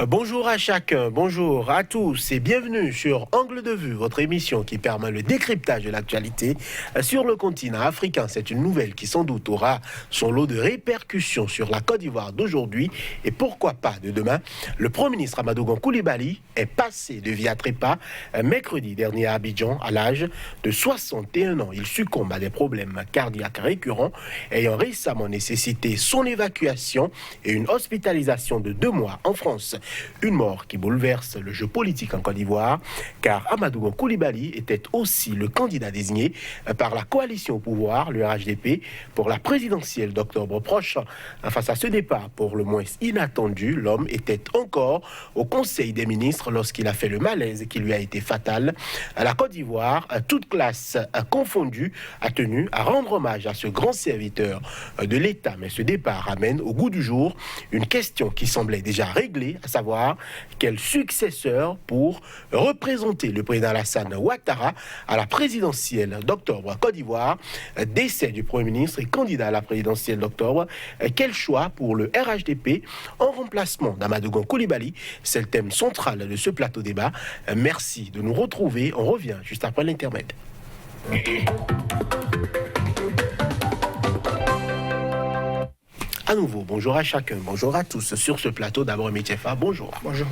Bonjour à chacun, bonjour à tous et bienvenue sur Angle de vue, votre émission qui permet le décryptage de l'actualité sur le continent africain. C'est une nouvelle qui sans doute aura son lot de répercussions sur la Côte d'Ivoire d'aujourd'hui et pourquoi pas de demain. Le Premier ministre Amadou Gon Coulibaly est passé de Via Trépa mercredi dernier à Abidjan à l'âge de 61 ans. Il succombe à des problèmes cardiaques récurrents ayant récemment nécessité son évacuation et une hospitalisation de 2 mois en France. Une mort qui bouleverse le jeu politique en Côte d'Ivoire, car Amadou Gon Coulibaly était aussi le candidat désigné par la coalition au pouvoir, le RHDP, pour la présidentielle d'octobre prochain. Face à ce départ, pour le moins inattendu, l'homme était encore au Conseil des ministres lorsqu'il a fait le malaise qui lui a été fatal. La Côte d'Ivoire, toute classe confondue, a tenu à rendre hommage à ce grand serviteur de l'État. Mais ce départ amène au goût du jour une question qui semblait déjà réglée, à savoir quel successeur pour représenter le président Alassane Ouattara à la présidentielle d'octobre Côte d'Ivoire. Décès du Premier ministre et candidat à la présidentielle d'octobre. Quel choix pour le RHDP en remplacement d'Amadou Gon Coulibaly? C'est le thème central de ce plateau débat. Merci de nous retrouver. On revient juste après l'intermède. À nouveau, bonjour à chacun, bonjour à tous. Sur ce plateau, d'abord Métiefa, bonjour. Bonjour.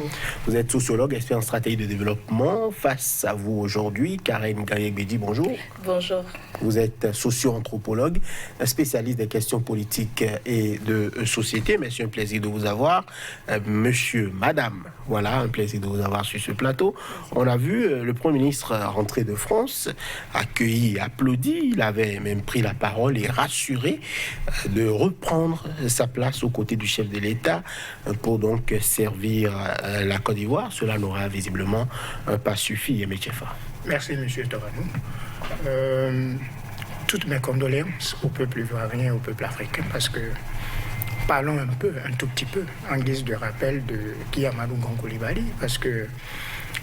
Vous êtes sociologue, expert en stratégie de développement. Face à vous aujourd'hui, Karen Gayek-Bedi, bonjour. Bonjour. Vous êtes socio-anthropologue, spécialiste des questions politiques et de société. Monsieur, un plaisir de vous avoir. Monsieur, madame, voilà, un plaisir de vous avoir sur ce plateau. On a vu le Premier ministre rentrer de France, accueilli, applaudi. Il avait même pris la parole et rassuré de reprendre sa place aux côtés du chef de l'État pour donc servir la Côte d'Ivoire. Cela n'aura visiblement pas suffi, Métiefa. Merci, monsieur Toranou. Toutes mes condoléances au peuple ivoirien et au peuple africain, parce que parlons un tout petit peu, en guise de rappel de qui est Amadou Gon Coulibaly, parce que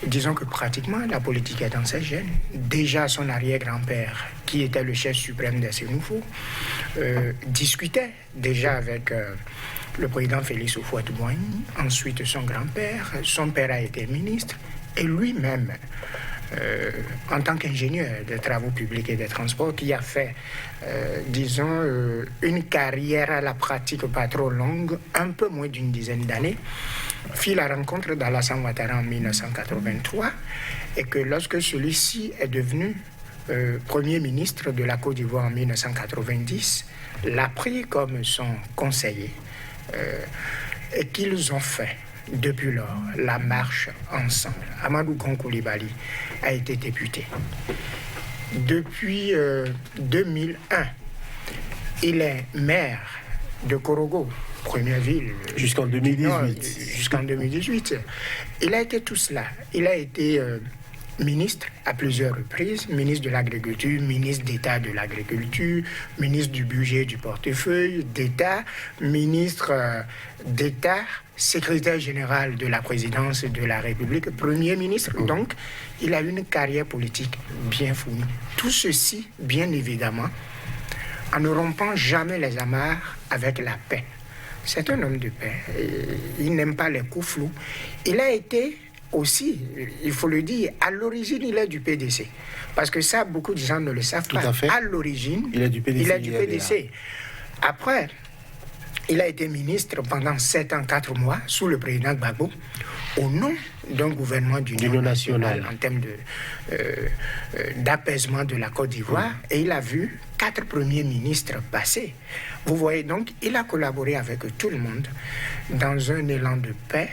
disons que pratiquement la politique est dans ses gènes. Déjà son arrière-grand-père, qui était le chef suprême des Sénoufo, discutait déjà avec le président Félix Houphouët-Boigny, ensuite son grand-père, son père a été ministre, et lui-même, en tant qu'ingénieur des travaux publics et des transports, qui a fait, disons, une carrière à la pratique pas trop longue, un peu moins d'une dizaine d'années, fit la rencontre d'Alassane Ouattara en 1983, et que lorsque celui-ci est devenu Premier ministre de la Côte d'Ivoire en 1990, l'a pris comme son conseiller, et qu'ils ont fait depuis lors la marche ensemble. Amadou Gon Coulibaly a été député. Depuis 2001, il est maire de Korogo, première ville. Jusqu'en 2018. Jusqu'en 2018. Il a été tout cela. Il a été ministre à plusieurs reprises, ministre de l'Agriculture, ministre d'État de l'Agriculture, ministre du Budget et du Portefeuille d'État, ministre d'État, secrétaire général de la présidence de la République, Premier ministre. Donc, il a une carrière politique bien fournie. Tout ceci, bien évidemment, en ne rompant jamais les amarres avec la paix. C'est un homme de paix. Il n'aime pas les coups flous. Il a été aussi, il faut le dire, à l'origine, il est du PDC. Parce que ça, beaucoup de gens ne le savent pas. À l'origine, il est du PDC. Après, il a été ministre pendant 7 ans, 4 mois, sous le président Gbagbo, au nom d'un gouvernement d'union nationale en termes d'apaisement de la Côte d'Ivoire. Et il a vu 4 premiers ministres passer. Vous voyez donc, il a collaboré avec tout le monde dans un élan de paix,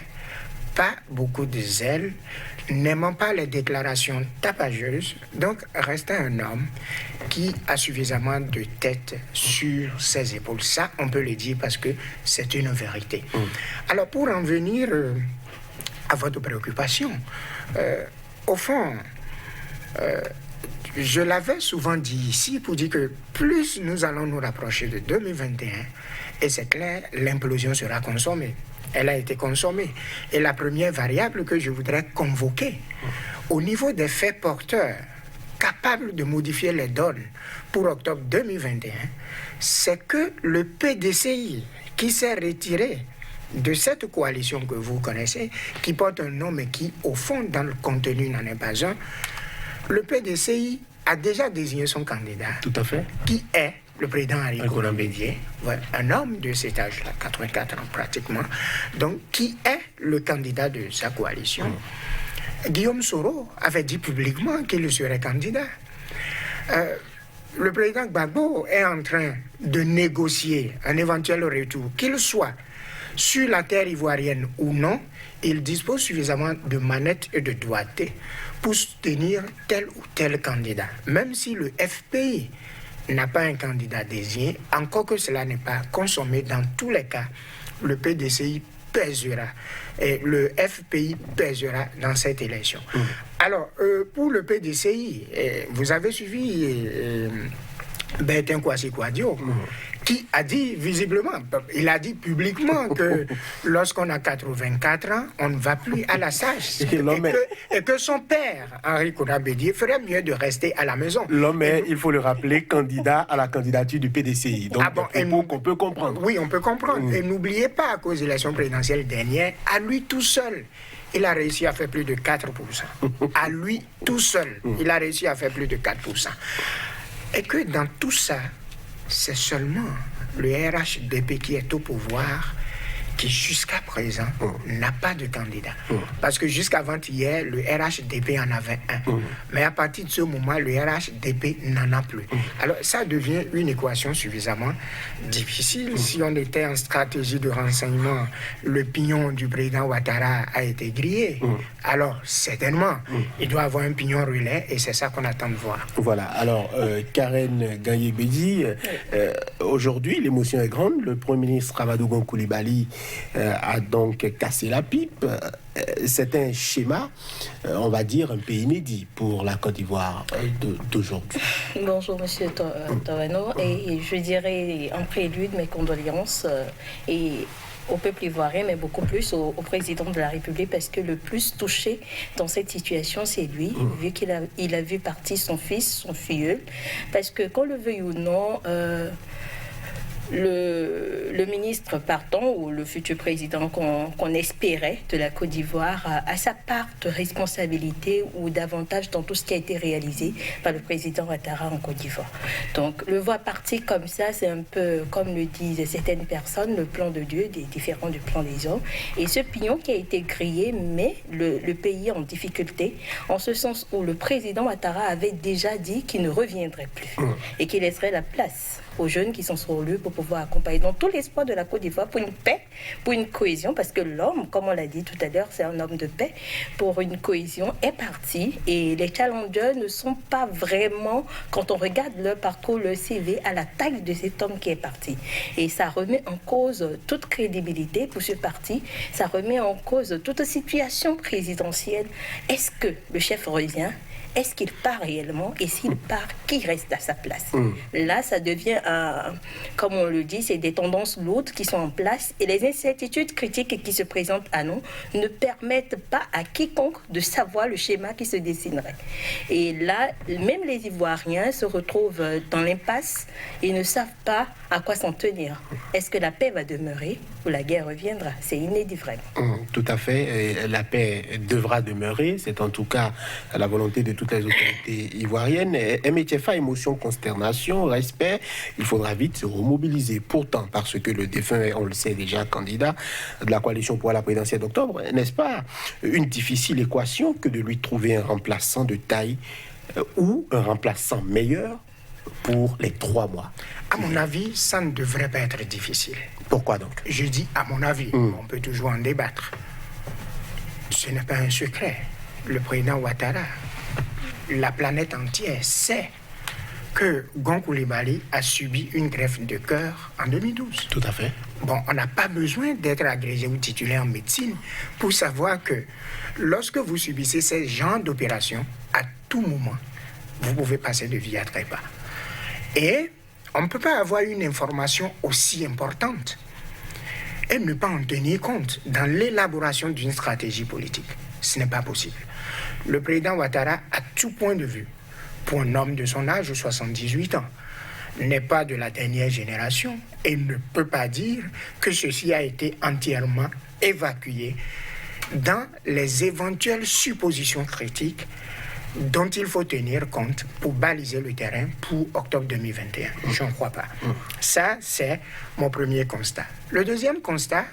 pas beaucoup de zèle, n'aimant pas les déclarations tapageuses, donc restait un homme qui a suffisamment de tête sur ses épaules. Ça, on peut le dire parce que c'est une vérité. Alors, pour en venir à votre préoccupation, au fond, je l'avais souvent dit ici pour dire que plus nous allons nous rapprocher de 2021, et c'est clair, l'implosion sera consommée. Elle a été consommée. Et la première variable que je voudrais convoquer, au niveau des faits porteurs capables de modifier les donnes pour octobre 2021, c'est que le PDCI, qui s'est retiré de cette coalition que vous connaissez, qui porte un nom mais qui, au fond, dans le contenu, n'en est pas un, le PDCI a déjà désigné son candidat. Tout à fait. Qui est le président Henri Konan Bédié, un homme de cet âge-là, 84 ans pratiquement, donc qui est le candidat de sa coalition. Guillaume Soro avait dit publiquement qu'il serait candidat. Le président Gbagbo est en train de négocier un éventuel retour, qu'il soit sur la terre ivoirienne ou non. Il dispose suffisamment de manettes et de doigtés pour soutenir tel ou tel candidat. Même si le FPI n'a pas un candidat désigné, encore que cela n'est pas consommé, dans tous les cas, le PDCI pèsera et le FPI pèsera dans cette élection. Alors, pour le PDCI, vous avez suivi Bertin Kwasi Kouadio, qui a dit visiblement, il a dit publiquement que lorsqu'on a 84 ans, on ne va plus à la SAGE. Et que son père, Henri Konan Bédié, ferait mieux de rester à la maison. L'homme est, il faut le rappeler, candidat à la candidature du PDCI. Donc, qu'on peut comprendre. Oui, on peut comprendre. Et n'oubliez pas, à cause de l'élection présidentielle dernière, à lui tout seul, il a réussi à faire plus de 4%. À lui tout seul, il a réussi à faire plus de 4%. Et que dans tout ça, c'est seulement le RHDP qui est au pouvoir qui jusqu'à présent n'a pas de candidat. Parce que jusqu'avant-hier, le RHDP en avait un. Mais à partir de ce moment, le RHDP n'en a plus. Alors ça devient une équation suffisamment difficile. Si on était en stratégie de renseignement, le pignon du président Ouattara a été grillé. Alors certainement, il doit avoir un pignon relais et c'est ça qu'on attend de voir. Voilà. Alors, Karen Ganyebedi, aujourd'hui, l'émotion est grande. Le Premier ministre Amadou Gon Coulibaly a donc cassé la pipe. C'est un schéma, on va dire, un peu inédit pour la Côte d'Ivoire d'aujourd'hui. Bonjour, monsieur Torano. Et je dirais en prélude mes condoléances et au peuple ivoirien, mais beaucoup plus au président de la République, parce que le plus touché dans cette situation, c'est lui, vu qu'il a vu partir son fils, son filleul. Parce que, qu'on le veuille ou non, le ministre partant ou le futur président qu'on espérait de la Côte d'Ivoire a sa part de responsabilité ou davantage dans tout ce qui a été réalisé par le président Ouattara en Côte d'Ivoire. Donc le voir partir comme ça, c'est un peu comme le disent certaines personnes, le plan de Dieu est différent du plan des hommes. Et ce pignon qui a été grillé met le pays en difficulté, en ce sens où le président Ouattara avait déjà dit qu'il ne reviendrait plus et qu'il laisserait la place aux jeunes qui sont sur lui pour pouvoir accompagner dans tout l'espoir de la Côte d'Ivoire pour une paix, pour une cohésion, parce que l'homme, comme on l'a dit tout à l'heure, c'est un homme de paix, pour une cohésion est parti et les challengers ne sont pas vraiment, quand on regarde leur parcours, leur CV, à la taille de cet homme qui est parti. Et ça remet en cause toute crédibilité pour ce parti, ça remet en cause toute situation présidentielle. Est-ce que le chef revient ? Est-ce qu'il part réellement? Et s'il part, qui reste à sa place? Là, ça devient, comme on le dit, c'est des tendances lourdes qui sont en place et les incertitudes critiques qui se présentent à nous ne permettent pas à quiconque de savoir le schéma qui se dessinerait. Et là, même les Ivoiriens se retrouvent dans l'impasse et ne savent pas à quoi s'en tenir. Est-ce que la paix va demeurer ou la guerre reviendra? C'est inédit vraiment. Tout à fait. La paix devra demeurer. C'est en tout cas la volonté de toutes les autorités ivoiriennes. MTFA, émotion, consternation, respect. Il faudra vite se remobiliser. Pourtant, parce que le défunt est, on le sait déjà, candidat de la coalition pour la présidentielle d'octobre, n'est-ce pas une difficile équation que de lui trouver un remplaçant de taille ou un remplaçant meilleur pour les 3 mois? À mon avis, ça ne devrait pas être difficile. Pourquoi donc? Je dis à mon avis, on peut toujours en débattre. Ce n'est pas un secret. Le président Ouattara, la planète entière sait que Gon Coulibaly a subi une greffe de cœur en 2012. Tout à fait. Bon, on n'a pas besoin d'être agrégé ou titulaire en médecine pour savoir que lorsque vous subissez ce genre d'opération, à tout moment, vous pouvez passer de vie à trépas. Et on ne peut pas avoir une information aussi importante et ne pas en tenir compte dans l'élaboration d'une stratégie politique. Ce n'est pas possible. Le président Ouattara, à tout point de vue, pour un homme de son âge, 78 ans, n'est pas de la dernière génération et ne peut pas dire que ceci a été entièrement évacué dans les éventuelles suppositions critiques dont il faut tenir compte pour baliser le terrain pour octobre 2021. Je n'en crois pas. Ça, c'est mon premier constat. Le deuxième constat,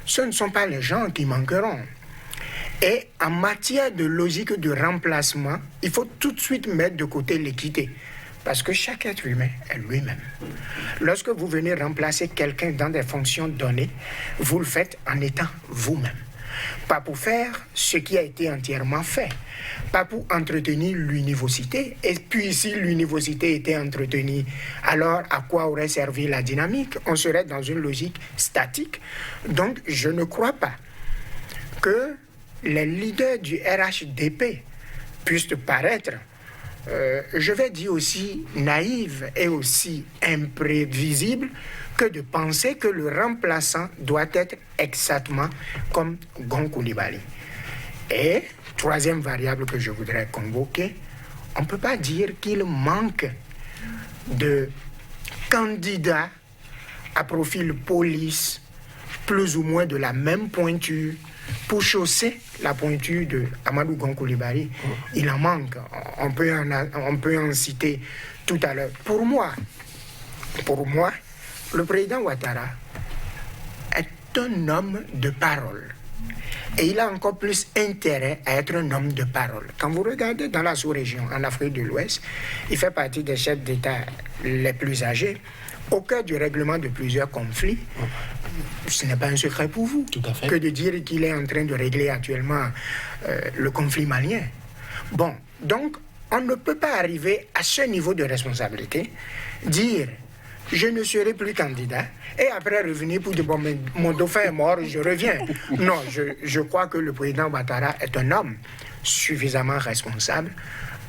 ce ne sont pas les gens qui manqueront. Et en matière de logique de remplacement, il faut tout de suite mettre de côté l'équité. Parce que chaque être humain est lui-même. Lorsque vous venez remplacer quelqu'un dans des fonctions données, vous le faites en étant vous-même. Pas pour faire ce qui a été entièrement fait. Pas pour entretenir l'univocité. Et puis si l'univocité était entretenue, alors à quoi aurait servi la dynamique? On serait dans une logique statique. Donc je ne crois pas que les leaders du RHDP puissent paraître, je vais dire aussi naïves et aussi imprévisibles, que de penser que le remplaçant doit être exactement comme Gon Coulibaly. Et, troisième variable que je voudrais convoquer, on ne peut pas dire qu'il manque de candidats à profil police, plus ou moins de la même pointure, pour chausser la pointure de Amadou Gon Coulibaly. Il en manque. On peut en citer tout à l'heure. Pour moi, le président Ouattara est un homme de parole. Et il a encore plus intérêt à être un homme de parole. Quand vous regardez dans la sous-région, en Afrique de l'Ouest, il fait partie des chefs d'État les plus âgés, au cœur du règlement de plusieurs conflits. Ce n'est pas un secret pour vous que de dire qu'il est en train de régler actuellement le conflit malien. Bon, donc, on ne peut pas arriver à ce niveau de responsabilité, dire « je ne serai plus candidat » et après revenir pour dire « bon, mais mon dauphin est mort, je reviens ». Non, je crois que le président Ouattara est un homme suffisamment responsable,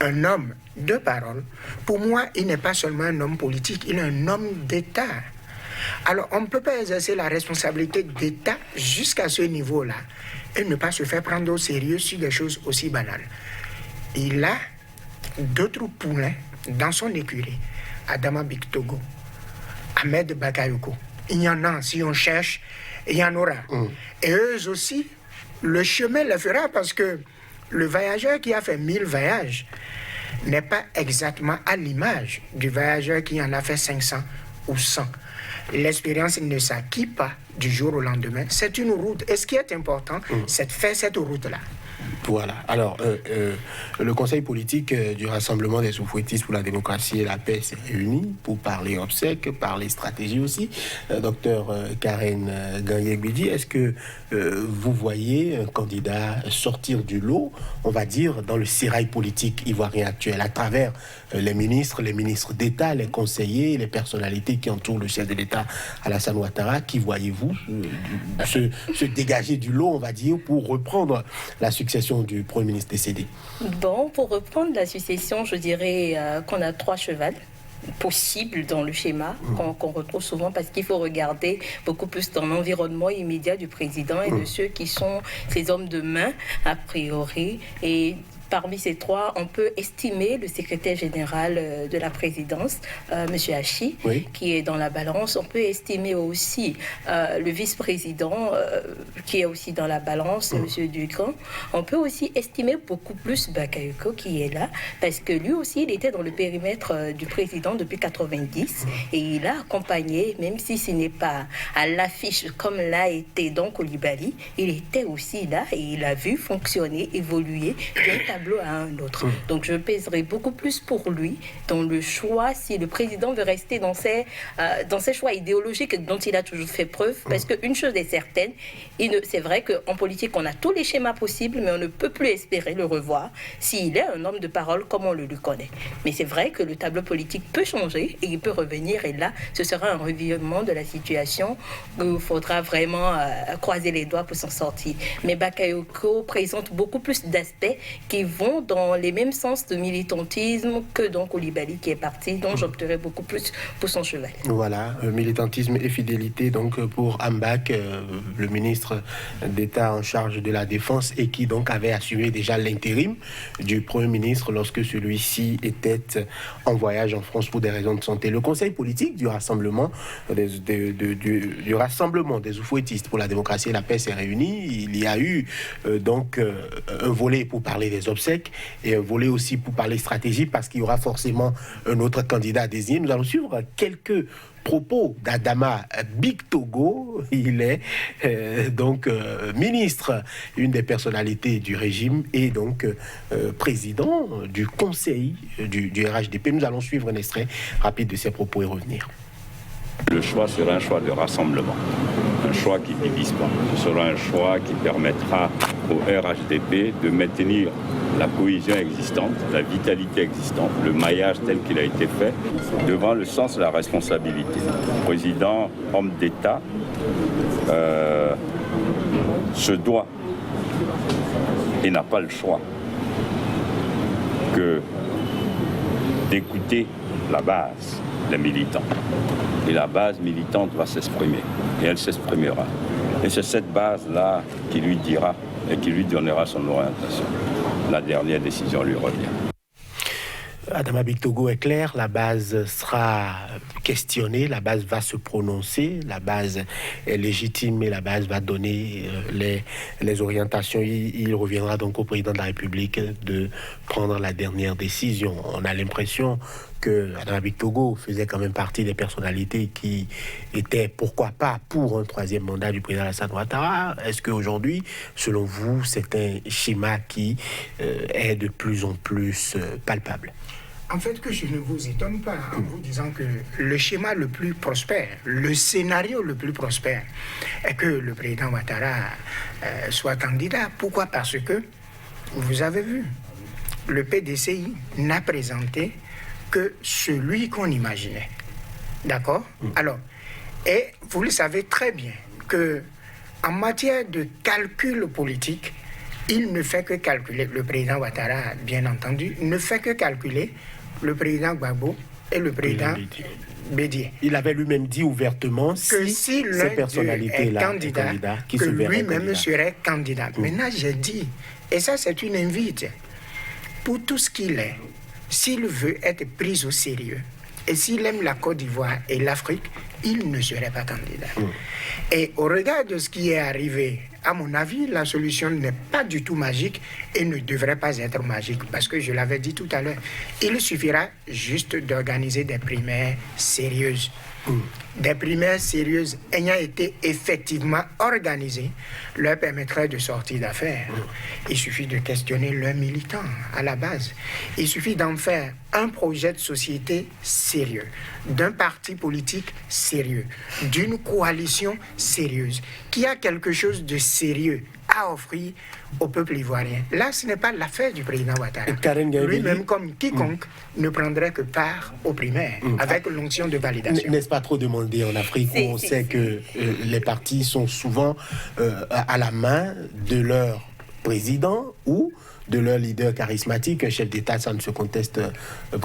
un homme de parole. Pour moi, il n'est pas seulement un homme politique, il est un homme d'État. Alors, on ne peut pas exercer la responsabilité d'État jusqu'à ce niveau-là et ne pas se faire prendre au sérieux sur des choses aussi banales. Il a d'autres poulains dans son écurie. Adama Bictogo, Ahmed Bakayoko. Il y en a, si on cherche, il y en aura. Et eux aussi, le chemin le fera parce que le voyageur qui a fait 1000 voyages n'est pas exactement à l'image du voyageur qui en a fait 500 ou 100. L'expérience ne s'acquiert pas du jour au lendemain. C'est une route. Et ce qui est important, c'est de faire cette route-là. Voilà. Alors, le Conseil politique du Rassemblement des Soufouettistes pour la démocratie et la paix s'est réuni pour parler obsèques, parler stratégie aussi. Docteur Karen Gagné-Gbidi, est-ce que vous voyez un candidat sortir du lot, on va dire, dans le sérail politique ivoirien actuel, à travers les ministres d'État, les conseillers, les personnalités qui entourent le chef de l'État, Alassane Ouattara? Qui voyez-vous se dégager du lot, on va dire, pour reprendre la succession du Premier ministre décédé? Bon, pour reprendre la succession, je dirais qu'on a 3 chevals possibles dans le schéma qu'on retrouve souvent, parce qu'il faut regarder beaucoup plus dans l'environnement immédiat du président et de ceux qui sont ses hommes de main, a priori. Et parmi ces 3, on peut estimer le secrétaire général de la présidence, M. Hachi, qui est dans la balance. On peut estimer aussi le vice-président, qui est aussi dans la balance, M. Ducamp. On peut aussi estimer beaucoup plus Bakayoko, qui est là, parce que lui aussi, il était dans le périmètre du président depuis 90, et il a accompagné, même si ce n'est pas à l'affiche comme l'a été donc Coulibaly, il était aussi là, et il a vu fonctionner, évoluer d'un tableau à un autre. Donc je pèserai beaucoup plus pour lui dans le choix, si le président veut rester dans ses choix idéologiques dont il a toujours fait preuve, parce qu'une chose est certaine, c'est vrai qu'en politique on a tous les schémas possibles, mais on ne peut plus espérer le revoir s'il est un homme de parole comme on le lui connaît. Mais c'est vrai que le tableau politique peut changer et il peut revenir, et là ce sera un revirement de la situation où il faudra vraiment croiser les doigts pour s'en sortir. Mais Bakayoko présente beaucoup plus d'aspects qui vont dans les mêmes sens de militantisme que donc Coulibaly qui est parti, donc j'opterais beaucoup plus pour son cheval. Voilà, militantisme et fidélité donc pour Ambak, le ministre d'État en charge de la Défense et qui donc avait assumé déjà l'intérim du Premier ministre lorsque celui-ci était en voyage en France pour des raisons de santé. Le conseil politique du rassemblement du rassemblement des oufouettistes pour la démocratie et la paix s'est réuni. Il y a eu donc un volet pour parler des obsèques et un volet aussi pour parler stratégie parce qu'il y aura forcément un autre candidat à désigner. Nous allons suivre quelques propos d'Adama Bictogo. Il est donc ministre, une des personnalités du régime et donc président du conseil du RHDP. Nous allons suivre un extrait rapide de ses propos et revenir. Le choix sera un choix de rassemblement, un choix qui ne divise pas. Ce sera un choix qui permettra au RHDP de maintenir la cohésion existante, la vitalité existante, le maillage tel qu'il a été fait, devant le sens de la responsabilité. Le président, homme d'État, se doit et n'a pas le choix que d'écouter la base, les militants. Et la base militante va s'exprimer, et elle s'exprimera. Et c'est cette base-là qui lui dira et qui lui donnera son orientation. La dernière décision lui revient. Adama Bictogo est clair, la base sera questionnée, la base va se prononcer, la base est légitime et la base va donner les orientations. Il reviendra donc au président de la République de prendre la dernière décision. On a l'impression que Adama Bictogo faisait quand même partie des personnalités qui étaient, pourquoi pas, pour un troisième mandat du président Alassane Ouattara. Est-ce qu'aujourd'hui, selon vous, c'est un schéma qui est de plus en plus palpable? En fait, que je ne vous étonne pas en vous disant que le schéma le plus prospère, le scénario le plus prospère est que le président Ouattara soit candidat. Pourquoi? Parce que, vous avez vu, le PDCI n'a présenté que celui qu'on imaginait. D'accord? Alors, et vous le savez très bien que en matière de calcul politique, il ne fait que calculer, le président Ouattara, bien entendu, ne fait que calculer le président Gbagbo et le président Bédié. Il avait lui-même dit ouvertement que si ces personnalités-là candidat, que lui-même serait candidat. Maintenant, j'ai dit, et ça c'est une invite, pour tout ce qu'il est, s'il veut être pris au sérieux, et s'il aime la Côte d'Ivoire et l'Afrique, il ne serait pas candidat. Et au regard de ce qui est arrivé, à mon avis, la solution n'est pas du tout magique et ne devrait pas être magique. Parce que je l'avais dit tout à l'heure, il suffira juste d'organiser des primaires sérieuses. Des primaires sérieuses ayant été effectivement organisées leur permettraient de sortir d'affaires. Il suffit de questionner leurs militants à la base. Il suffit d'en faire un projet de société sérieux, d'un parti politique sérieux, d'une coalition sérieuse, qui a quelque chose de sérieux à offrir au peuple ivoirien. Là, ce n'est pas l'affaire du président Ouattara. Lui-même, comme quiconque, ne prendrait que part aux primaires, avec l'onction de validation. N'est-ce pas trop demandé en Afrique où on sait que les partis sont souvent à la main de leur président ou de leur leader charismatique, un chef d'État, ça ne se conteste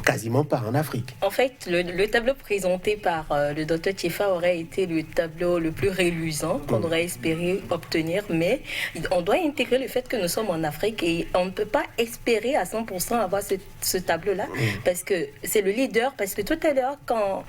quasiment pas en Afrique. En fait, le tableau présenté par le Dr Tchefa aurait été le tableau le plus reluisant qu'on aurait espéré obtenir, mais on doit intégrer le fait que nous sommes en Afrique et on ne peut pas espérer à 100% avoir ce tableau-là, parce que c'est le leader, parce que tout à l'heure, quand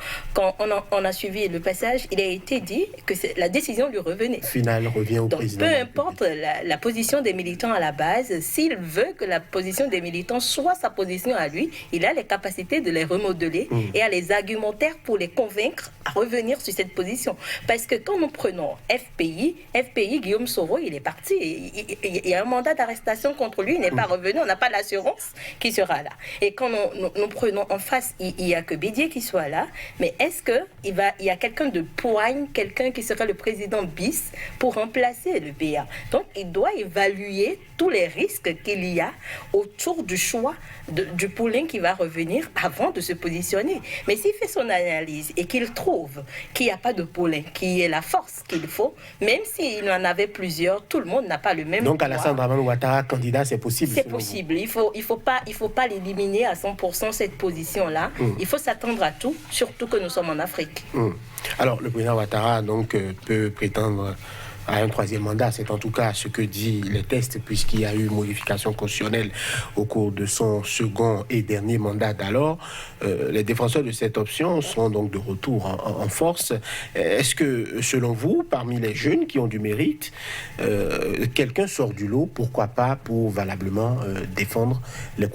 on a suivi le passage, il a été dit que la décision lui revenait. Final revient au président. Peu importe la position des militants à la base, s'il veut que la position des militants soit sa position à lui, il a les capacités de les remodeler et a les argumentaires pour les convaincre à revenir sur cette position. Parce que quand nous prenons FPI, Guillaume Soro, il est parti. Il y a un mandat d'arrestation contre lui, il n'est pas revenu, on n'a pas l'assurance qu'il sera là. Et quand nous prenons en face, il n'y a que Bédié qui soit là, mais est-ce qu'il y a quelqu'un de poigne, quelqu'un qui serait le président bis pour remplacer le PA? Donc il doit évaluer tous les risques qu'il y qu'il y a autour du choix du pooling qui va revenir avant de se positionner. Mais s'il fait son analyse et qu'il trouve qu'il n'y a pas de pooling, qui est la force qu'il faut, même s'il en avait plusieurs, tout le monde n'a pas le même Donc pouvoir. Alassane Dramane Ouattara, candidat, c'est possible? C'est possible. Il faut pas l'éliminer à 100% cette position-là. Il faut s'attendre à tout, surtout que nous sommes en Afrique. Alors, le président Ouattara donc, peut prétendre à un troisième mandat. C'est en tout cas ce que disent les tests, puisqu'il y a eu modification constitutionnelle au cours de son second et dernier mandat d'alors. Les défenseurs de cette option sont donc de retour en force. Est-ce que, selon vous, parmi les jeunes qui ont du mérite, quelqu'un sort du lot, pourquoi pas, pour valablement défendre les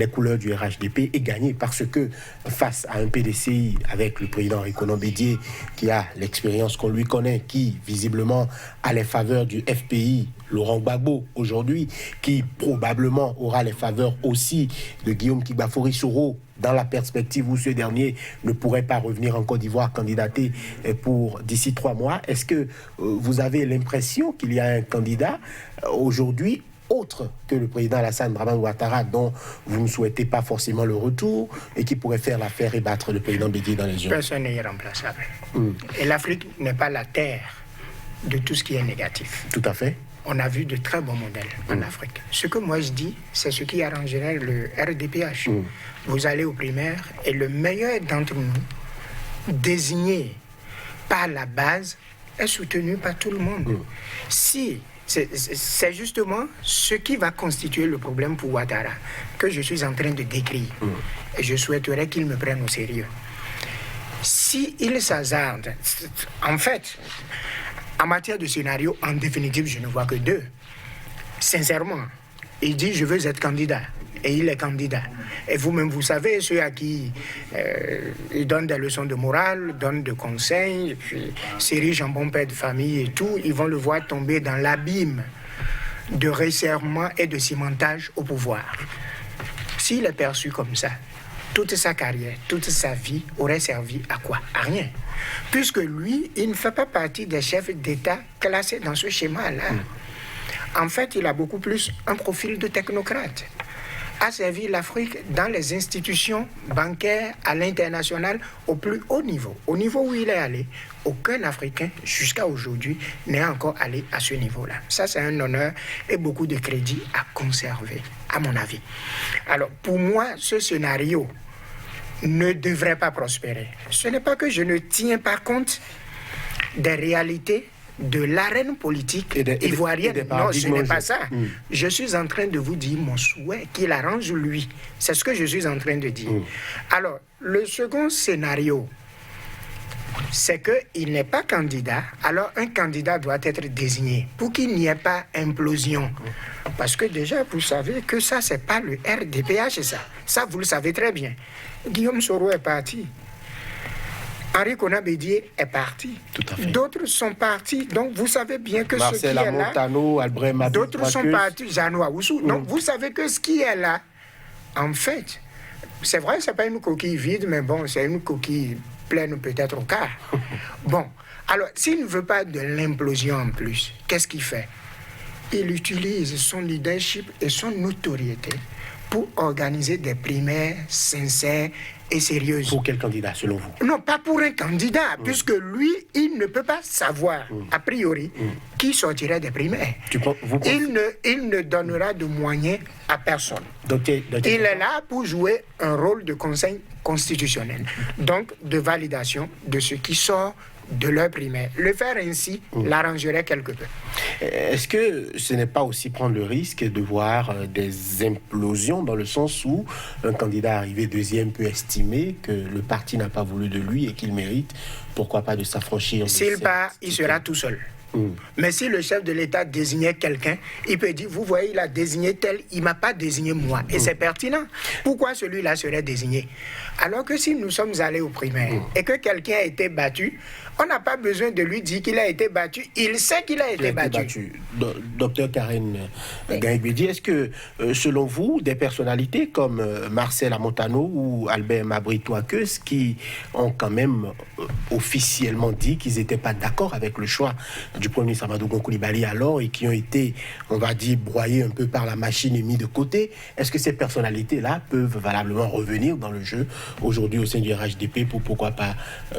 couleurs du RHDP et gagner? Parce que face à un PDCI avec le président Rikonan Bédié, qui a l'expérience qu'on lui connaît, qui visiblement a les faveurs du FPI, Laurent Gbagbo aujourd'hui, qui probablement aura les faveurs aussi de Guillaume Kibafori-Soro, dans la perspective où ce dernier ne pourrait pas revenir en Côte d'Ivoire candidater pour d'ici 3 mois. Est-ce que vous avez l'impression qu'il y a un candidat aujourd'hui autre que le président Alassane Dramane Ouattara, dont vous ne souhaitez pas forcément le retour, et qui pourrait faire l'affaire et battre le président Bédié dans les urnes? Personne n'est irremplaçable. Et l'Afrique n'est pas la terre de tout ce qui est négatif. Tout à fait. On a vu de très bons modèles en Afrique. Ce que moi je dis, c'est ce qui arrangerait le RDPH. Vous allez aux primaires et le meilleur d'entre nous, désigné par la base, est soutenu par tout le monde. Si c'est justement ce qui va constituer le problème pour Ouattara, que je suis en train de décrire. Et je souhaiterais qu'il me prenne au sérieux. Si il s'hasarde, en fait, en matière de scénario, en définitive, je ne vois que 2. Sincèrement, il dit « je veux être candidat ». Et il est candidat. Et vous-même, vous savez, ceux à qui il donne des leçons de morale, donne des conseils, et puis s'érige en bon père de famille et tout, ils vont le voir tomber dans l'abîme de resserrement et de cimentage au pouvoir. S'il est perçu comme ça, toute sa carrière, toute sa vie aurait servi à quoi? À rien. Puisque lui, il ne fait pas partie des chefs d'État classés dans ce schéma-là. En fait, il a beaucoup plus un profil de technocrate. A servi l'Afrique dans les institutions bancaires à l'international au plus haut niveau. Au niveau où il est allé, aucun Africain, jusqu'à aujourd'hui, n'est encore allé à ce niveau-là. Ça, c'est un honneur et beaucoup de crédit à conserver, à mon avis. Alors, pour moi, ce scénario ne devrait pas prospérer. Ce n'est pas que je ne tiens pas compte des réalités de l'arène politique ivoirienne. Non, ce n'est pas ça. Je suis en train de vous dire mon souhait qu'il arrange lui. C'est ce que je suis en train de dire. Alors, le second scénario, c'est qu'il n'est pas candidat. Alors, un candidat doit être désigné pour qu'il n'y ait pas implosion. Parce que déjà, vous savez que ça, c'est pas le RDPH, ça. Ça, vous le savez très bien. Guillaume Soro est parti. Rikonan Bédié est parti. Tout à fait. D'autres sont partis. Donc, vous savez bien que ce qui est là... Montano, Albert Mabé, d'autres sont partis. Jeannot Awoussou. Donc, vous savez que ce qui est là, en fait, c'est vrai, ce n'est pas une coquille vide, mais bon, c'est une coquille pleine peut-être au quart. Bon, alors, s'il ne veut pas de l'implosion en plus, qu'est-ce qu'il fait? Il utilise son leadership et son notoriété pour organiser des primaires sincères et sérieuses. Pour quel candidat, selon vous? Non, pas pour un candidat, puisque lui, il ne peut pas savoir, a priori, qui sortirait des primaires. Il ne donnera de moyens à personne. Il est là pour jouer un rôle de conseil constitutionnel, donc de validation de ce qui sort de leur primaire. Le faire ainsi l'arrangerait quelque peu. Est-ce que ce n'est pas aussi prendre le risque de voir des implosions, dans le sens où un candidat arrivé deuxième peut estimer que le parti n'a pas voulu de lui et qu'il mérite, pourquoi pas, de s'affranchir? S'il part, il sera tout seul. Mais si le chef de l'État désignait quelqu'un, il peut dire, vous voyez, il a désigné tel, il ne m'a pas désigné moi. Et c'est pertinent. Pourquoi celui-là serait désigné? Alors que si nous sommes allés aux primaires et que quelqu'un a été battu, On n'a pas besoin de lui dire qu'il a été battu. Il sait qu'il a été battu. Docteur Karen Gaïbedi, est-ce que, selon vous, des personnalités comme Marcel Amontano ou Albert Mabry-Touakeus, qui ont quand même officiellement dit qu'ils n'étaient pas d'accord avec le choix du Premier ministre Amadou Gon Coulibaly alors et qui ont été, on va dire, broyés un peu par la machine et mis de côté, est-ce que ces personnalités-là peuvent valablement revenir dans le jeu aujourd'hui au sein du RHDP pour pourquoi pas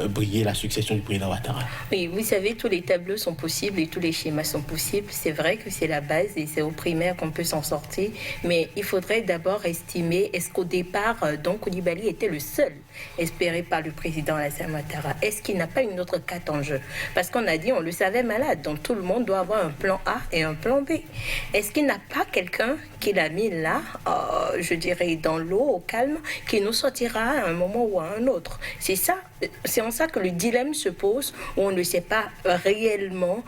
briller la succession du président Ouattara? Oui, vous savez, tous les tableaux sont possibles et tous les schémas sont possibles. C'est vrai que c'est la base et c'est au primaire qu'on peut s'en sortir, mais il faudrait d'abord estimer, est-ce qu'au départ, donc Coulibaly était le seul espéré par le président Alassane Ouattara? Est-ce qu'il n'a pas une autre carte en jeu? Parce qu'on a dit, on le savait malade, donc tout le monde doit avoir un plan A et un plan B. Est-ce qu'il n'a pas quelqu'un qui l'a mis là, je dirais dans l'eau, au calme, qui nous sortira à un moment ou à un autre? C'est ça, c'est en ça que le dilemme se pose, où on ne sait pas réellement,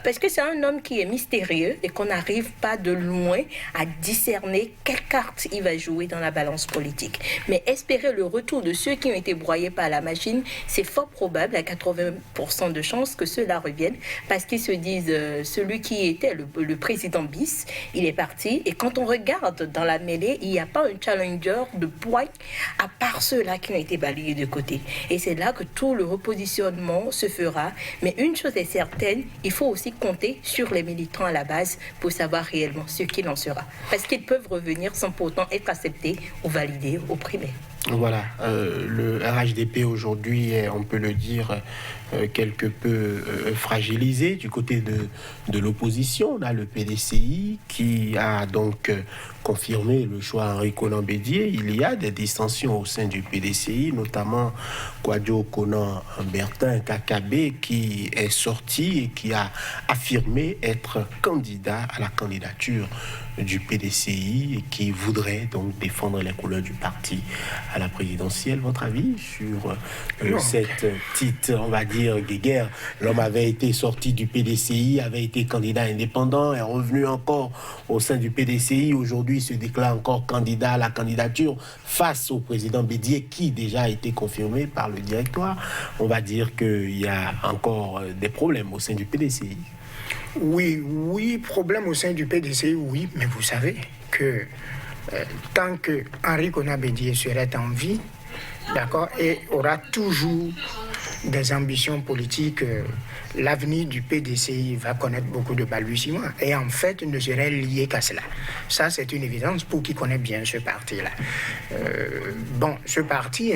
parce que c'est un homme qui est mystérieux et qu'on n'arrive pas de loin à discerner quelle carte il va jouer dans la balance politique. Mais espérer le retour de ceux qui ont été broyés par la machine, c'est fort probable, à 80% de chances que ceux-là reviennent, parce qu'ils se disent, celui qui était le président bis, il est parti, et quand on regarde dans la mêlée, il n'y a pas un challenger de poids à part ceux-là qui ont été balayés de côté. Et c'est là que tout le repositionnement se fera. Mais une chose est certaine, il faut aussi compter sur les militants à la base pour savoir réellement ce qu'il en sera. Parce qu'ils peuvent revenir sans pourtant être acceptés ou validés au primaire. Voilà, le RHDP aujourd'hui est, on peut le dire, quelque peu fragilisé du côté de l'opposition. On a le PDCI qui a donc confirmé le choix Henri Konan Bédié. Il y a des distensions au sein du PDCI, notamment Kouadio Konan Bertin Kakabe qui est sorti et qui a affirmé être candidat à la candidature du PDCI et qui voudrait donc défendre les couleurs du parti à la présidentielle. Votre avis sur cette petite, on va dire, guéguerre? L'homme avait été sorti du PDCI, avait été candidat indépendant, est revenu encore au sein du PDCI. Aujourd'hui, il se déclare encore candidat à la candidature face au président Bédié, qui déjà a été confirmé par le directoire. On va dire qu'il y a encore des problèmes au sein du PDCI. Oui, problème au sein du PDCI, oui, mais vous savez que tant que Henri Konan Bédié serait en vie, d'accord, et aura toujours des ambitions politiques, l'avenir du PDCI va connaître beaucoup de balbutiements et en fait ne serait lié qu'à cela. Ça, c'est une évidence pour qui connaît bien ce parti-là. Ce parti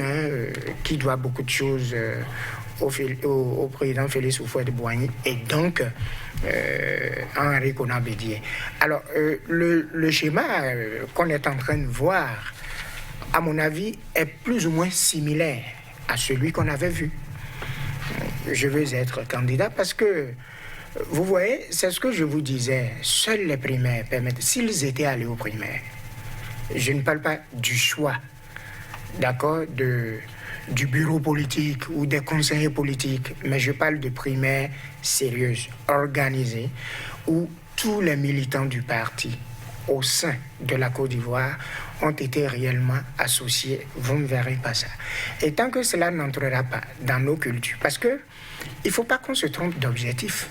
qui doit beaucoup de choses au président Félix Houphouët-Boigny et donc Henri Konan Bédié. Alors, le schéma qu'on est en train de voir, à mon avis, est plus ou moins similaire à celui qu'on avait vu. Je veux être candidat parce que, vous voyez, c'est ce que je vous disais, seuls les primaires permettent, s'ils étaient allés aux primaires, je ne parle pas du choix, d'accord, du bureau politique ou des conseillers politiques, mais je parle de primaires sérieuses, organisées, où tous les militants du parti au sein de la Côte d'Ivoire ont été réellement associés. Vous ne verrez pas ça. Et tant que cela n'entrera pas dans nos cultures, parce que il ne faut pas qu'on se trompe d'objectif.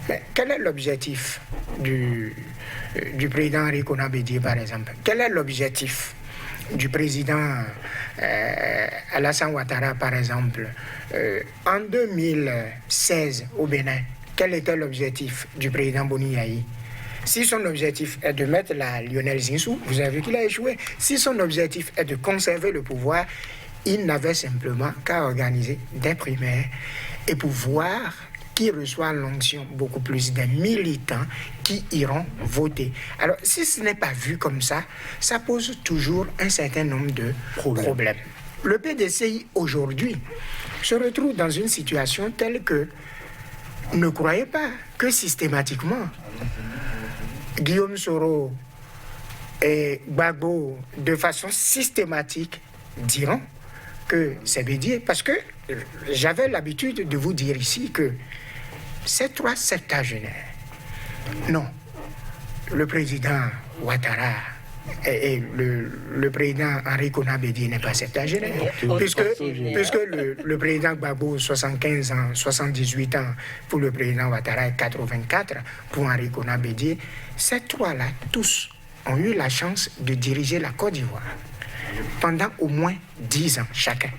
Mais quel est l'objectif du président Henri Konan Bédié, par exemple? Quel est l'objectif du président Alassane Ouattara, par exemple, en 2016 au Bénin? Quel était l'objectif du président Boni Yayi? Si son objectif est de mettre la Lionel Zinsou, vous avez vu qu'il a échoué. Si son objectif est de conserver le pouvoir, il n'avait simplement qu'à organiser des primaires et pour voir qui reçoit l'onction beaucoup plus des militants qui iront voter. Alors, si ce n'est pas vu comme ça, ça pose toujours un certain nombre de problèmes. Le PDCI, aujourd'hui, se retrouve dans une situation telle que ne croyez pas que systématiquement, Guillaume Soro et Gbagbo, de façon systématique, diront que c'est Bédié. Parce que j'avais l'habitude de vous dire ici que ces trois septuagénaires, non, le président Ouattara Et le président Henri Konan Bédié n'est pas septuagénaire, puisque le président Gbagbo, 75 ans, 78 ans pour le président Ouattara et 84 pour Henri Konan Bédié, ces trois-là, tous, ont eu la chance de diriger la Côte d'Ivoire pendant au moins 10 ans chacun.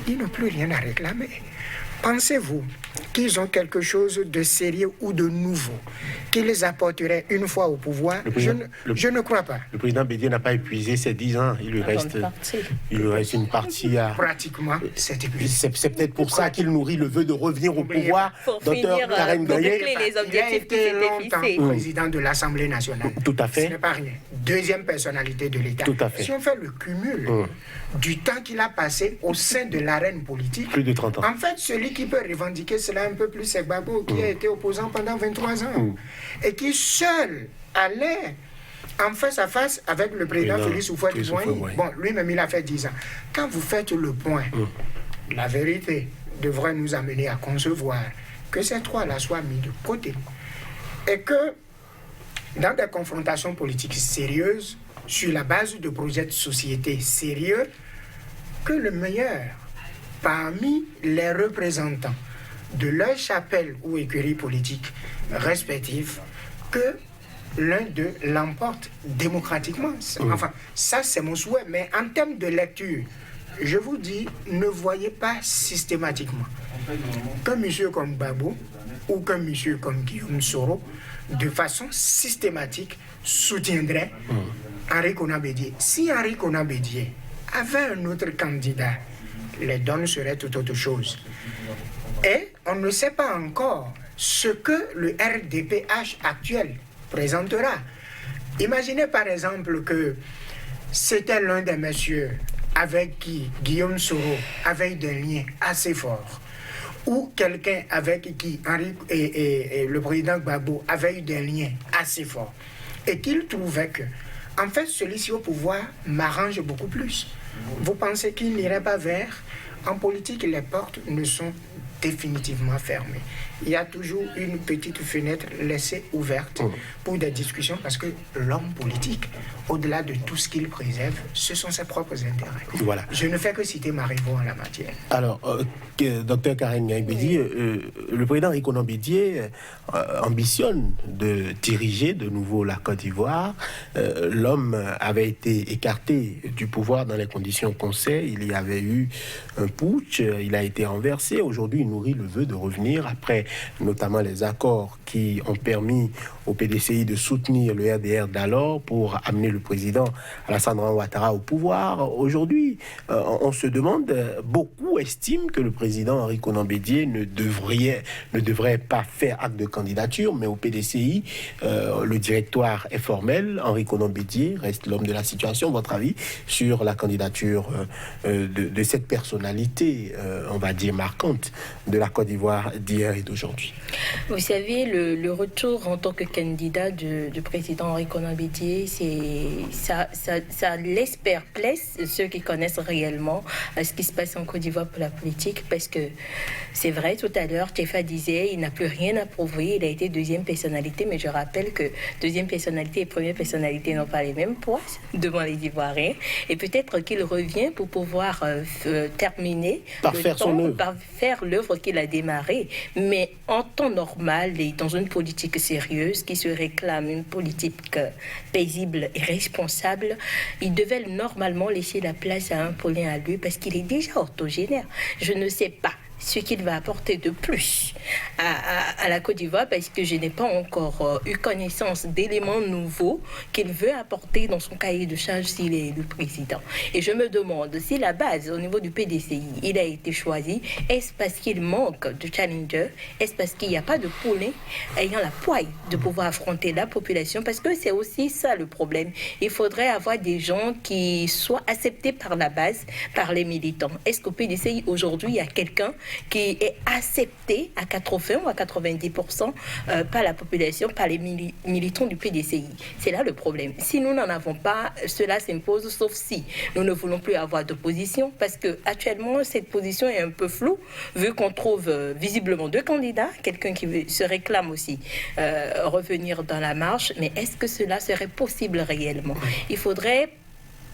Ils n'ont plus rien à réclamer. Pensez-vous qu'ils ont quelque chose de sérieux ou de nouveau qui les apporterait une fois au pouvoir? Je ne crois pas. Le président Bédié n'a pas épuisé ses 10 ans. Il lui reste une partie à... Pratiquement, c'est épuisé. C'est peut-être pour ça qu'il nourrit le vœu de revenir au pouvoir. Docteur Karen Gagné. Il a été longtemps président de l'Assemblée nationale. Tout à fait. Ce n'est pas rien. Deuxième personnalité de l'État. Tout à fait. Si on fait le cumul du temps qu'il a passé au sein de l'arène politique, plus de 30 ans. En fait, celui qui peut revendiquer cela un peu plus, c'est Gbagbo, qui a été opposant pendant 23 ans et qui seul allait en face à face avec le président Félix Houphouët-Boigny. Bon, lui-même, il a fait 10 ans. Quand vous faites le point, la vérité devrait nous amener à concevoir que ces trois-là soient mis de côté et que dans des confrontations politiques sérieuses, sur la base de projets de société sérieux, que le meilleur parmi les représentants de leur chapelle ou écurie politique respective, que l'un d'eux l'emporte démocratiquement. Enfin, ça c'est mon souhait, mais en termes de lecture, je vous dis, ne voyez pas systématiquement qu'un monsieur comme Gbagbo ou qu'un monsieur comme Guillaume Soro, de façon systématique, soutiendrait Henri Konan Bédié. Si Henri Konan Bédié avait un autre candidat, les donnes seraient tout autre chose. Et on ne sait pas encore ce que le RDPH actuel présentera. Imaginez par exemple que c'était l'un des messieurs avec qui Guillaume Soro avait des liens assez forts, ou quelqu'un avec qui Henri et le président Gbagbo avaient eu des liens assez forts, et qu'il trouvait que, en fait, celui-ci au pouvoir m'arrange beaucoup plus. Vous pensez qu'il n'irait pas vers? En politique, les portes ne sont définitivement fermées. Il y a toujours une petite fenêtre laissée ouverte pour des discussions, parce que l'homme politique, au-delà de tout ce qu'il préserve, ce sont ses propres intérêts. Voilà. Je ne fais que citer Marivaux en la matière. Alors, docteur Karen Gagné, le président Henri Konan Bédié ambitionne de diriger de nouveau la Côte d'Ivoire. L'homme avait été écarté du pouvoir dans les conditions qu'on sait. Il y avait eu un putsch, il a été renversé. Aujourd'hui, il nourrit le vœu de revenir après notamment les accords qui ont permis au PDCI de soutenir le RDR d'alors pour amener le président Alassane Ouattara au pouvoir. Aujourd'hui, on se demande, beaucoup estiment que le président Henri Konan Bédié ne devrait pas faire acte de candidature, mais au PDCI, le directoire est formel. Henri Konan Bédié reste l'homme de la situation. Votre avis sur la candidature de cette personnalité, on va dire, marquante de la Côte d'Ivoire d'hier et d'aujourd'hui? Vous savez, le retour en tant que candidat du président Henri Konan Bédié, ça laisse perplexe ceux qui connaissent réellement ce qui se passe en Côte d'Ivoire pour la politique, parce que c'est vrai, tout à l'heure, Tchefa disait il n'a plus rien à prouver, il a été deuxième personnalité, mais je rappelle que deuxième personnalité et première personnalité n'ont pas les mêmes poids devant les Ivoiriens, et peut-être qu'il revient pour pouvoir terminer par faire l'œuvre qu'il a démarrée, mais en temps normal et dans une politique sérieuse qui se réclame une politique paisible et responsable, il devait normalement laisser la place à un Paulin Alu, parce qu'il est déjà orthogénaire. Je ne sais pas ce qu'il va apporter de plus à la Côte d'Ivoire, parce que je n'ai pas encore eu connaissance d'éléments nouveaux qu'il veut apporter dans son cahier de charge s'il est le président. Et je me demande si la base au niveau du PDCI, il a été choisi, est-ce parce qu'il manque de challenger, est-ce parce qu'il n'y a pas de poulain ayant la poigne de pouvoir affronter la population, parce que c'est aussi ça le problème. Il faudrait avoir des gens qui soient acceptés par la base, par les militants. Est-ce qu'au PDCI aujourd'hui il y a quelqu'un qui est accepté à 80 ou à 90% par la population, par les militants du PDCI. C'est là le problème. Si nous n'en avons pas, cela s'impose, sauf si nous ne voulons plus avoir d'opposition, parce qu'actuellement, cette position est un peu floue, vu qu'on trouve visiblement 2 candidats, quelqu'un qui se réclame aussi revenir dans la marche, mais est-ce que cela serait possible réellement? Il faudrait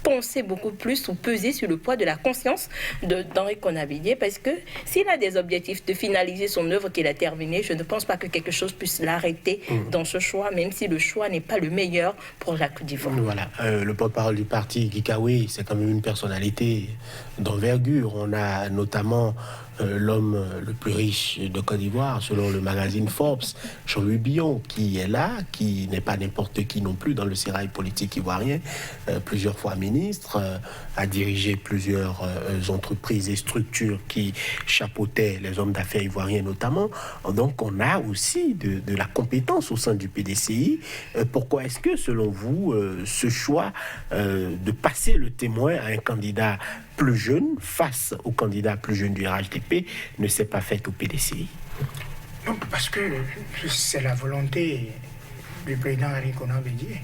penser beaucoup plus ou peser sur le poids de la conscience d'Henri Konan Bédié, parce que s'il a des objectifs de finaliser son œuvre qu'il a terminée, je ne pense pas que quelque chose puisse l'arrêter dans ce choix, même si le choix n'est pas le meilleur pour la Côte d'Ivoire. Voilà, le porte-parole du parti, Guy Kawe, c'est quand même une personnalité d'envergure. On a notamment l'homme le plus riche de Côte d'Ivoire, selon le magazine Forbes, Jean-Louis Billon, qui est là, qui n'est pas n'importe qui non plus dans le sérail politique ivoirien, plusieurs fois ministre, a dirigé plusieurs entreprises et structures qui chapeautaient les hommes d'affaires ivoiriens notamment. Donc on a aussi de la compétence au sein du PDCI. Pourquoi est-ce que, selon vous, ce choix de passer le témoin à un candidat plus jeune face au candidat plus jeune du RHDP ne s'est pas fait au PDCI? Donc, parce que c'est la volonté du président Henri Konan Bédié.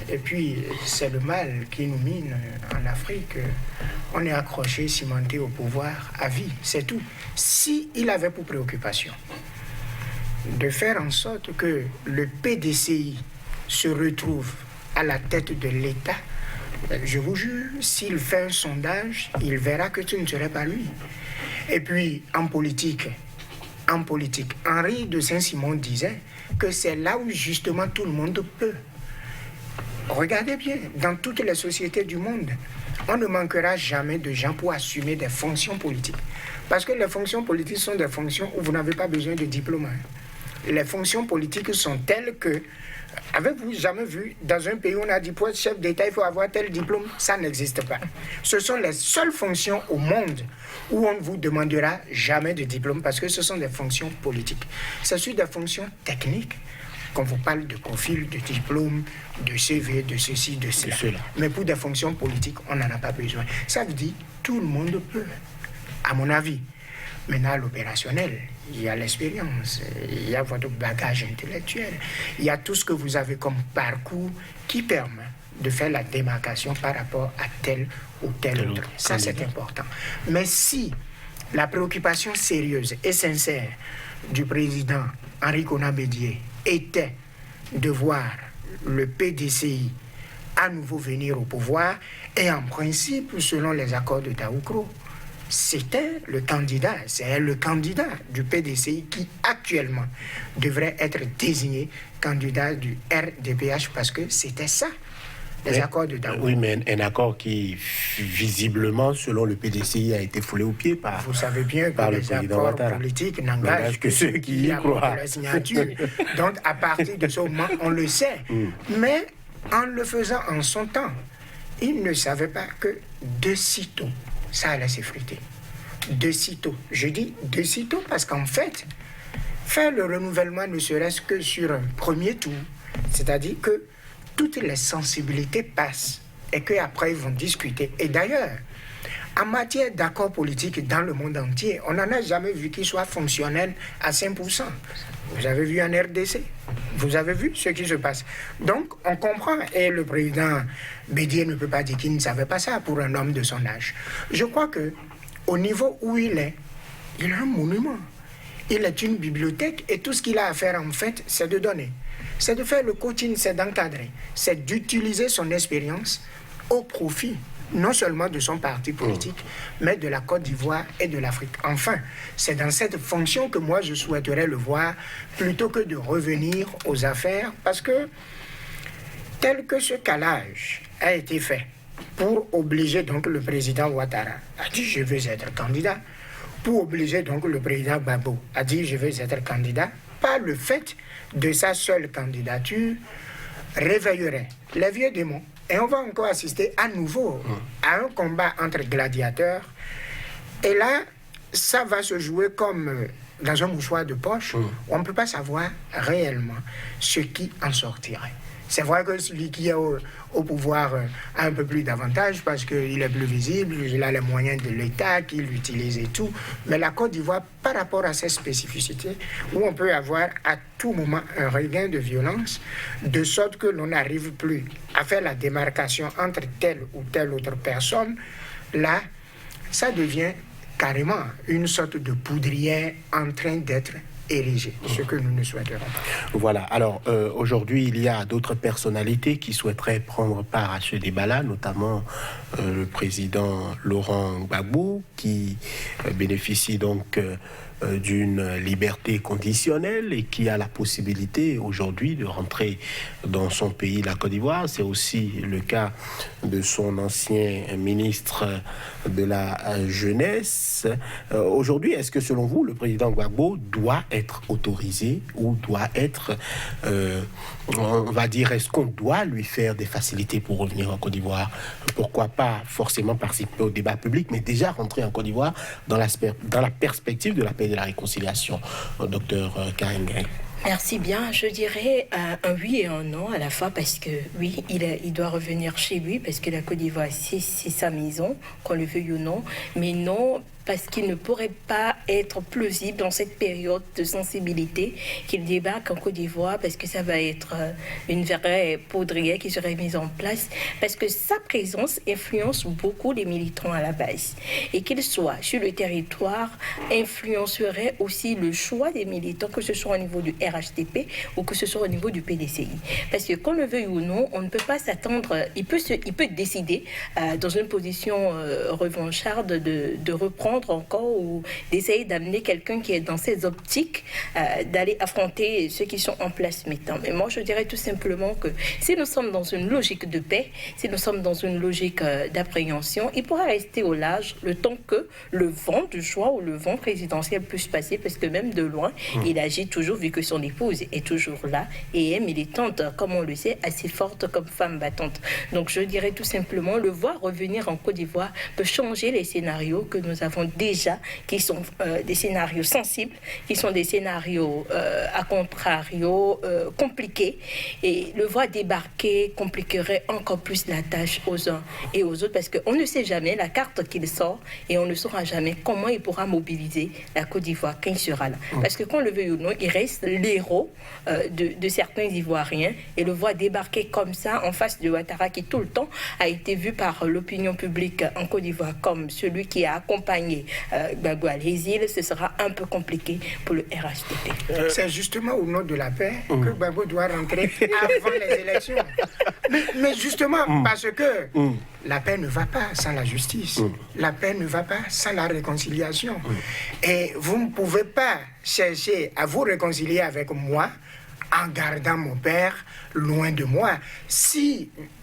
Et puis, c'est le mal qui nous mine en Afrique. On est accroché, cimenté au pouvoir à vie, c'est tout. S'il avait pour préoccupation de faire en sorte que le PDCI se retrouve à la tête de l'État, je vous jure, s'il fait un sondage, il verra que tu ne serais pas lui. Et puis, en politique, Henri de Saint-Simon disait que c'est là où justement tout le monde peut. Regardez bien, dans toutes les sociétés du monde, on ne manquera jamais de gens pour assumer des fonctions politiques. Parce que les fonctions politiques sont des fonctions où vous n'avez pas besoin de diplôme. Les fonctions politiques sont telles que, avez-vous jamais vu, dans un pays où on a dit pour être chef d'État, il faut avoir tel diplôme? Ça n'existe pas. Ce sont les seules fonctions au monde où on ne vous demandera jamais de diplôme parce que ce sont des fonctions politiques. C'est sur des fonctions techniques qu'on vous parle de profil, de diplôme, de CV, de ceci, de cela. Mais pour des fonctions politiques, on n'en a pas besoin. Ça veut dire tout le monde peut, à mon avis. Maintenant, l'opérationnel, il y a l'expérience, il y a votre bagage intellectuel, il y a tout ce que vous avez comme parcours qui permet de faire la démarcation par rapport à tel ou tel autre. Ça, c'est important. Mais si la préoccupation sérieuse et sincère du président Henri Konan Bédié était de voir le PDCI à nouveau venir au pouvoir, et en principe, selon les accords de Daoukro, c'était le candidat, c'est le candidat du PDCI qui actuellement devrait être désigné candidat du RDPH parce que c'était ça, les accords de Daoukro. Oui, mais un accord qui, visiblement, selon le PDCI, a été foulé au pied par Vous savez bien que les accords politiques n'engagent que ceux qui y croient. La signature. Donc, à partir de ce moment, on le sait. Mais en le faisant en son temps, il ne savait pas que de sitôt, ça allait s'effriter. De sitôt. Je dis de sitôt parce qu'en fait, faire le renouvellement ne serait-ce que sur un premier tour. C'est-à-dire que toutes les sensibilités passent et qu'après ils vont discuter. Et d'ailleurs, en matière d'accords politiques dans le monde entier, on n'en a jamais vu qu'ils soient fonctionnels à 5%. Vous avez vu en RDC, vous avez vu ce qui se passe. Donc, on comprend, et le président Bédié ne peut pas dire qu'il ne savait pas ça pour un homme de son âge. Je crois qu'au niveau où il est a un monument. Il est une bibliothèque et tout ce qu'il a à faire en fait, c'est de donner. C'est de faire le coaching, c'est d'encadrer. C'est d'utiliser son expérience au profit non seulement de son parti politique, mais de la Côte d'Ivoire et de l'Afrique. Enfin, c'est dans cette fonction que moi je souhaiterais le voir, plutôt que de revenir aux affaires, parce que tel que ce calage a été fait pour obliger donc le président Ouattara à dire je veux être candidat, pour obliger donc le président Gbagbo à dire je veux être candidat, pas le fait de sa seule candidature réveillerait les vieux démons. Et on va encore assister à nouveau à un combat entre gladiateurs. Et là, ça va se jouer comme dans un mouchoir de poche. On ne peut pas savoir réellement ce qui en sortirait. C'est vrai que celui qui est au pouvoir a un peu plus d'avantages parce qu'il est plus visible, il a les moyens de l'État qu'il utilise et tout. Mais la Côte d'Ivoire, par rapport à ses spécificités, où on peut avoir à tout moment un regain de violence, de sorte que l'on n'arrive plus à faire la démarcation entre telle ou telle autre personne, là, ça devient carrément une sorte de poudrière en train d'être érigée, ce que nous ne souhaiterons pas. Voilà, alors aujourd'hui il y a d'autres personnalités qui souhaiteraient prendre part à ce débat-là, notamment le président Laurent Gbagbo qui bénéficie donc d'une liberté conditionnelle et qui a la possibilité aujourd'hui de rentrer dans son pays, la Côte d'Ivoire. C'est aussi le cas de son ancien ministre de la Jeunesse. Aujourd'hui, est-ce que selon vous, le président Gbagbo doit être autorisé ou doit être, on va dire, est-ce qu'on doit lui faire des facilités pour revenir en Côte d'Ivoire? Pourquoi pas forcément participer au débat public, mais déjà rentrer en Côte d'Ivoire dans la perspective de la paix et de la réconciliation, docteur Karine Gay? Merci bien. Je dirais un oui et un non à la fois parce que oui, il doit revenir chez lui parce que la Côte d'Ivoire, c'est sa maison, qu'on le veuille ou non, mais non parce qu'il ne pourrait pas être plausible dans cette période de sensibilité qu'il débarque en Côte d'Ivoire parce que ça va être une vraie poudrière qui serait mise en place parce que sa présence influence beaucoup les militants à la base et qu'il soit sur le territoire influencerait aussi le choix des militants, que ce soit au niveau du RHDP ou que ce soit au niveau du PDCI. Parce que qu'on le veuille ou non, on ne peut pas s'attendre, il peut décider dans une position revancharde de reprendre encore ou d'essayer d'amener quelqu'un qui est dans ses optiques d'aller affronter ceux qui sont en place maintenant. Mais moi, je dirais tout simplement que si nous sommes dans une logique de paix, si nous sommes dans une logique d'appréhension, il pourra rester au large le temps que le vent du choix ou le vent présidentiel puisse passer, parce que même de loin, il agit toujours, vu que son épouse est toujours là et est militante, comme on le sait, assez forte comme femme battante. Donc je dirais tout simplement, le voir revenir en Côte d'Ivoire peut changer les scénarios que nous avons déjà, qui sont des scénarios sensibles, qui sont des scénarios à contrario compliqués, et le voir débarquer compliquerait encore plus la tâche aux uns et aux autres, parce qu'on ne sait jamais la carte qu'il sort et on ne saura jamais comment il pourra mobiliser la Côte d'Ivoire quand il sera là. Parce que qu'on le veuille ou non, il reste l'héros de certains Ivoiriens, et le voir débarquer comme ça en face de Ouattara, qui tout le temps a été vu par l'opinion publique en Côte d'Ivoire comme celui qui a accompagné Gbagbo à l'exil, ce sera un peu compliqué pour le RHDP. C'est justement au nom de la paix que Gbagbo doit rentrer avant les élections. Mais justement, parce que la paix ne va pas sans la justice. La paix ne va pas sans la réconciliation. Et vous ne pouvez pas chercher à vous réconcilier avec moi en gardant mon père loin de moi.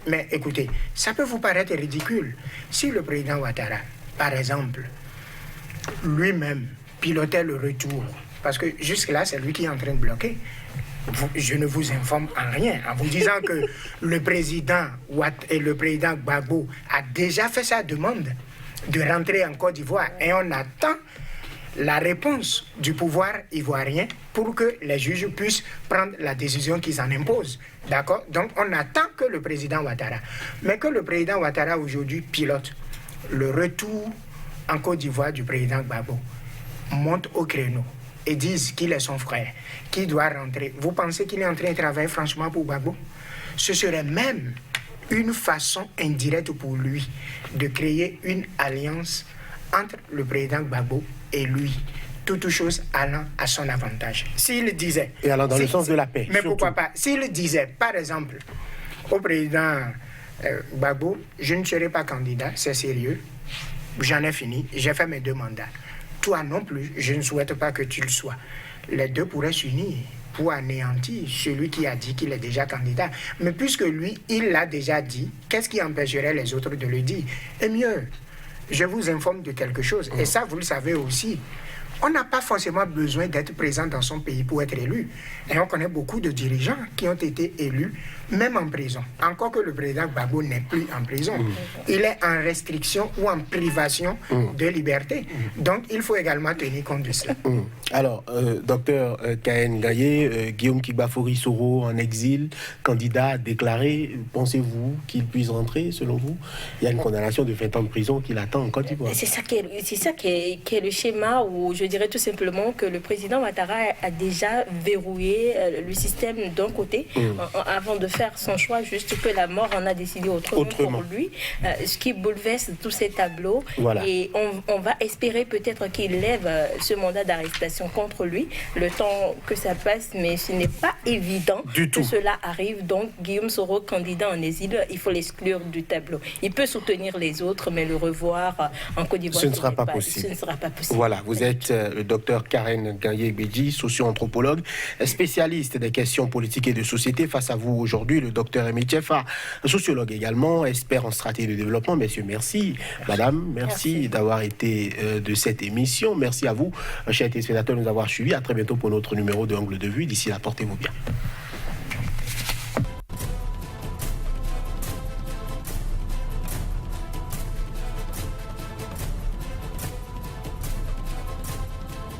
Mais écoutez, ça peut vous paraître ridicule. Si le président Ouattara, par exemple, lui-même pilotait le retour, parce que jusque-là, c'est lui qui est en train de bloquer. Je ne vous informe en rien en vous disant que le président Gbagbo a déjà fait sa demande de rentrer en Côte d'Ivoire, et on attend la réponse du pouvoir ivoirien pour que les juges puissent prendre la décision qu'ils en imposent. D'accord? Donc on attend que le président Ouattara, mais que le président Ouattara aujourd'hui pilote le retour en Côte d'Ivoire du président Gbagbo, monte au créneau et disent qu'il est son frère, qu'il doit rentrer. Vous pensez qu'il est en train de travailler franchement pour Gbagbo? Ce serait même une façon indirecte pour lui de créer une alliance entre le président Gbagbo et lui, toute chose allant à son avantage. S'il disait... Et allant dans le sens de la paix. Mais surtout. Pourquoi pas? S'il disait, par exemple, au président Gbagbo, je ne serai pas candidat, c'est sérieux, j'en ai fini, j'ai fait mes 2 mandats. Toi non plus, je ne souhaite pas que tu le sois. Les deux pourraient s'unir pour anéantir celui qui a dit qu'il est déjà candidat. Mais puisque lui, il l'a déjà dit, qu'est-ce qui empêcherait les autres de le dire? Et mieux, je vous informe de quelque chose, et ça vous le savez aussi. On n'a pas forcément besoin d'être présent dans son pays pour être élu. Et on connaît beaucoup de dirigeants qui ont été élus, même en prison. Encore que le président Gbagbo n'est plus en prison. Il est en restriction ou en privation de liberté. Donc, il faut également tenir compte de cela. Alors, docteur Kahen Gaye, Guillaume Kigbafori Soro en exil, candidat déclaré, pensez-vous qu'il puisse rentrer, selon vous? Il y a une condamnation de 20 ans de prison qui l'attend en Côte d'Ivoire. C'est ça qui est le schéma où je dirais tout simplement que le président Ouattara a déjà verrouillé le système d'un côté avant de faire son choix, juste que la mort en a décidé autrement. Pour lui, ce qui bouleverse tous ces tableaux. Voilà. Et on va espérer peut-être qu'il lève ce mandat d'arrestation contre lui, le temps que ça passe, mais ce n'est pas évident que cela arrive. Donc Guillaume Soro, candidat en exil, il faut l'exclure du tableau. Il peut soutenir les autres, mais le revoir en Côte d'Ivoire, ce ne sera pas possible. Ce ne sera pas possible. Voilà, vous êtes le docteur Karen Gaye-Béji, socio-anthropologue, spécialiste des questions politiques et de société. Face à vous aujourd'hui, le docteur Aimé Tchefa, sociologue également, expert en stratégie de développement. Messieurs, merci. Madame, merci d'avoir été de cette émission. Merci à vous, chers téléspectateurs, de nous avoir suivis. À très bientôt pour notre numéro de Angle de Vue. D'ici là, portez-vous bien.